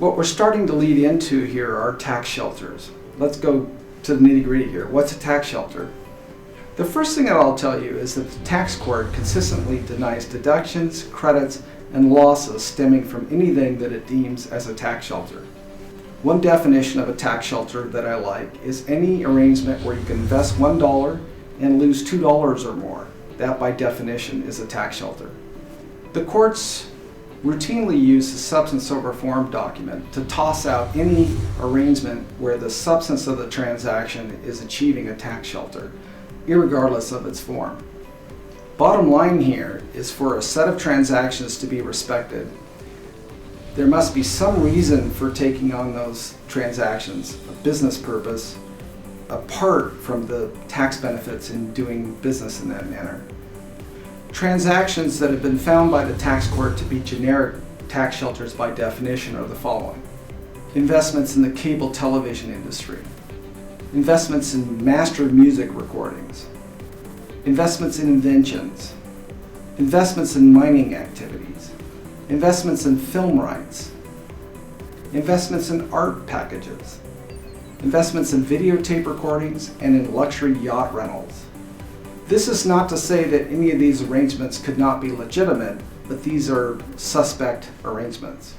What we're starting to lead into here are tax shelters. Let's go to the nitty-gritty here. What's a tax shelter? The first thing that I'll tell you is that the tax court consistently denies deductions, credits, and losses stemming from anything that it deems as a tax shelter. One definition of a tax shelter that I like is any arrangement where you can invest $1 and lose $2 or more. That by definition is a tax shelter. The courts routinely use the substance over form document to toss out any arrangement where the substance of the transaction is achieving a tax shelter, irregardless of its form. Bottom line here is for a set of transactions to be respected, there must be some reason for taking on those transactions, a business purpose, apart from the tax benefits in doing business in that manner. Transactions that have been found by the tax court to be generic tax shelters by definition are the following: investments in the cable television industry, investments in master music recordings, investments in inventions, investments in mining activities, investments in film rights, investments in art packages, investments in videotape recordings, and in luxury yacht rentals. This is not to say that any of these arrangements could not be legitimate, but these are suspect arrangements.